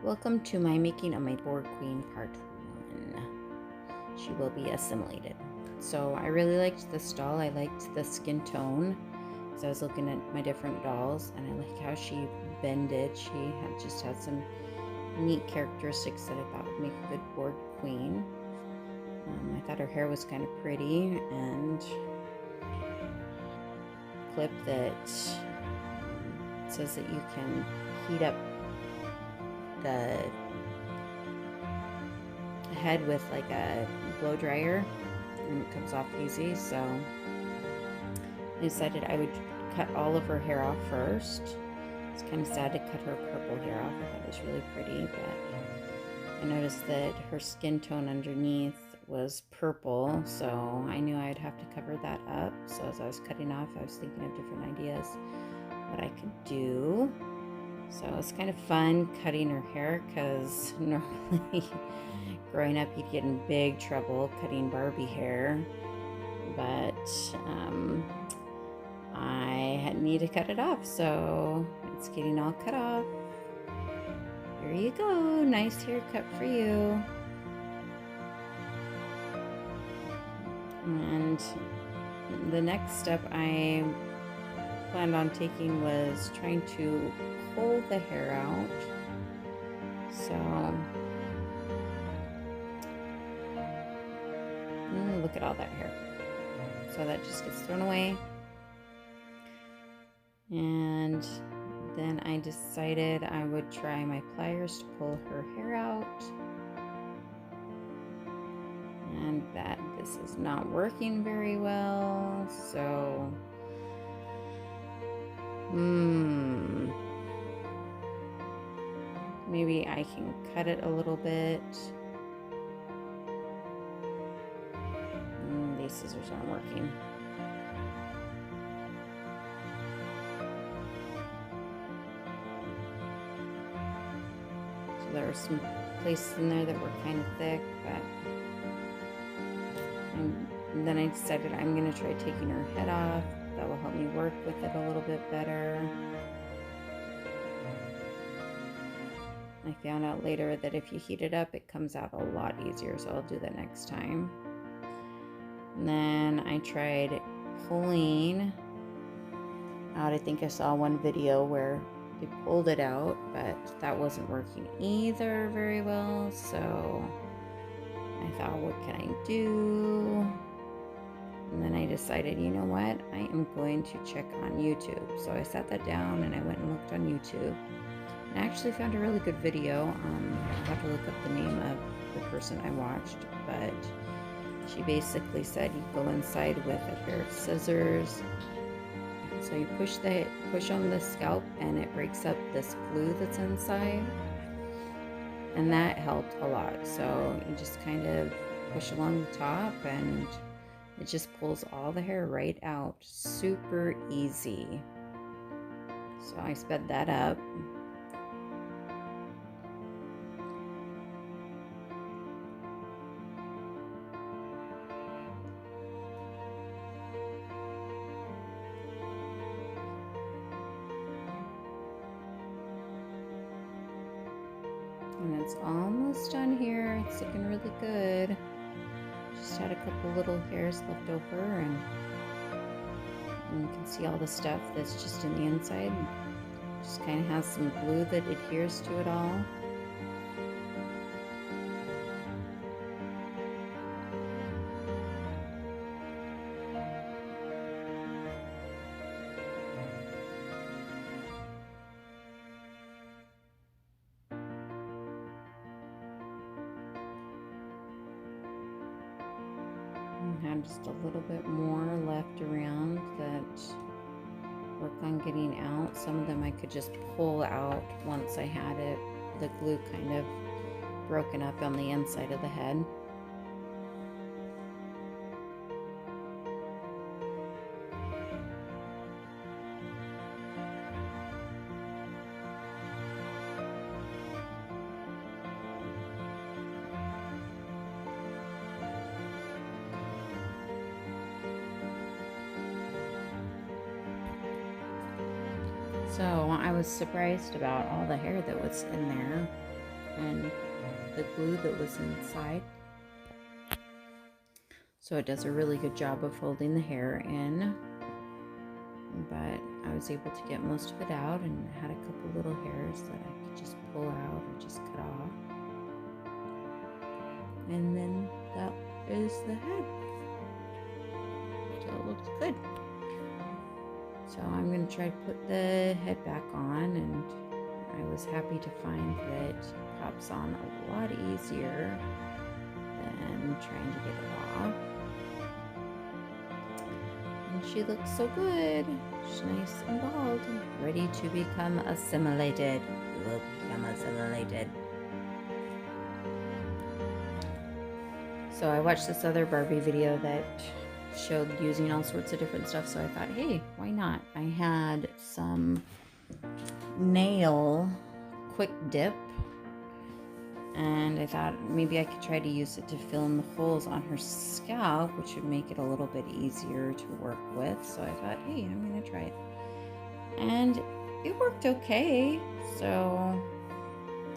Welcome to my making of my Borg Queen part 1. She will be assimilated. So I really liked this doll. I liked the skin tone. So I was looking at my different dolls and I like how she bended. She had some neat characteristics that I thought would make a good Borg Queen. I thought her hair was kind of pretty, and clip that says that you can heat up the head with like a blow dryer and it comes off easy. So I decided I would cut all of her hair off first. It's kind of sad to cut her purple hair off. I thought it was really pretty, but I noticed that her skin tone underneath was purple, so I knew I'd have to cover that up. So as I was cutting off, I was thinking of different ideas what I could do. So it's kind of fun cutting her hair, because normally growing up you'd get in big trouble cutting Barbie hair, but I need to cut it off, so it's getting all cut off. Here you go, nice haircut for you. And the next step I planned on taking was trying to pull the hair out. So look at all that hair. So that just gets thrown away. And then I decided I would try my pliers to pull her hair out. And that this is not working very well, so maybe I can cut it a little bit. These scissors aren't working. So there were some places in there that were kind of thick, but and then I decided I'm going to try taking her head off. That will help me work with it a little bit better. I found out later that if you heat it up, it comes out a lot easier, so I'll do that next time. And then I tried pulling out. I think I saw one video where they pulled it out, but that wasn't working either very well, so I thought, what can I do? And then I decided, you know what? I am going to check on YouTube. So I sat that down and I went and looked on YouTube. And I actually found a really good video. I have to look up the name of the person I watched, but she basically said you go inside with a pair of scissors. So you push on the scalp and it breaks up this glue that's inside. And that helped a lot. So you just kind of push along the top and it just pulls all the hair right out. Super easy. So I sped that up. And it's almost done here. It's looking really good. Just had a couple little hairs left over, and you can see all the stuff that's just in the inside. Just kind of has some glue that adheres to it all. Had just a little bit more left around that work on getting out. Some of them I could just pull out once I had it, the glue kind of broken up on the inside of the head. So I was surprised about all the hair that was in there. and the glue that was inside. So it does a really good job of holding the hair in. But I was able to get most of it out, and had a couple little hairs that I could just pull out or just cut off. And then that is the head. So it looks good. So I'm going to try to put the head back on, and I was happy to find that it pops on a lot easier than trying to get it off. And she looks so good. She's nice and bald, ready to become assimilated. You will become assimilated. So I watched this other Barbie video that showed using all sorts of different stuff, so I thought, hey, why not? I had some nail quick dip, and I thought maybe I could try to use it to fill in the holes on her scalp, which would make it a little bit easier to work with. So I thought, hey, I'm gonna try it, and it worked okay. So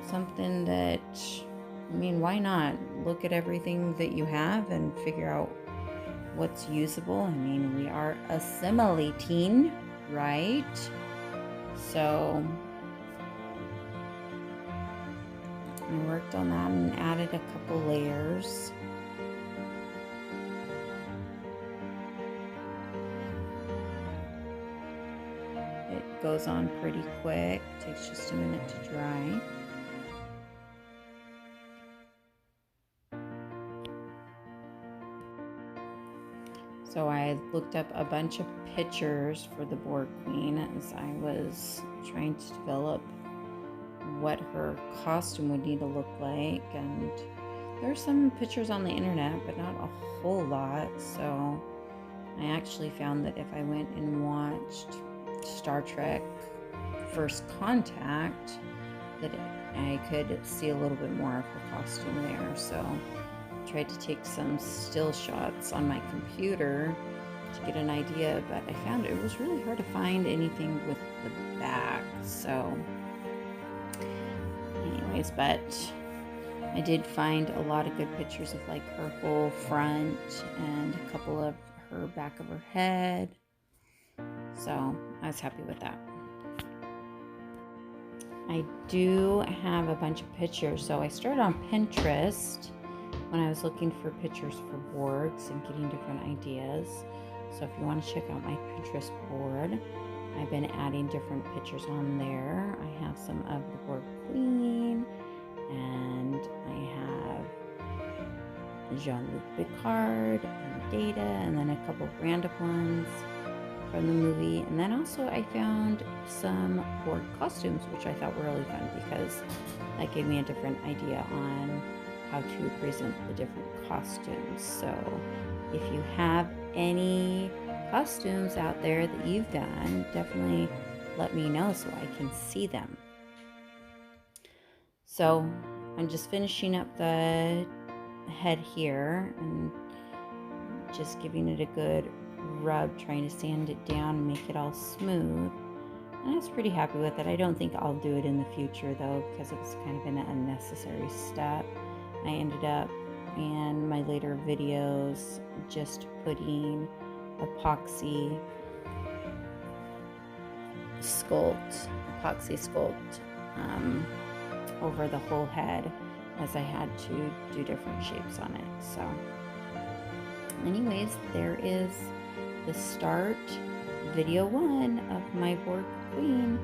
something that, I mean, why not look at everything that you have and figure out what's usable? I mean, we are assimilating, right? So I worked on that and added a couple layers. It goes on pretty quick, takes just a minute to dry. So I looked up a bunch of pictures for the Borg Queen as I was trying to develop what her costume would need to look like, and there are some pictures on the internet, but not a whole lot. So I actually found that if I went and watched Star Trek First Contact, that I could see a little bit more of her costume there. So tried to take some still shots on my computer to get an idea, but I found it was really hard to find anything with the back. So anyways, but I did find a lot of good pictures of like her whole front and a couple of her back of her head. So I was happy with that. I do have a bunch of pictures. So I started on Pinterest when I was looking for pictures for Borgs and getting different ideas. So if you want to check out my Pinterest board, I've been adding different pictures on there. I have some of the Borg Queen, and I have Jean-Luc Picard and Data, and then a couple of random ones from the movie. And then also I found some Borg costumes, which I thought were really fun because that gave me a different idea on how to present the different costumes. So if you have any costumes out there that you've done, definitely let me know so I can see them. So I'm just finishing up the head here and just giving it a good rub, trying to sand it down and make it all smooth. And I was pretty happy with it. I don't think I'll do it in the future though, because it was kind of an unnecessary step. I ended up in my later videos just putting epoxy sculpt over the whole head, as I had to do different shapes on it. So anyways, there is the start video 1 of my Borg Queen.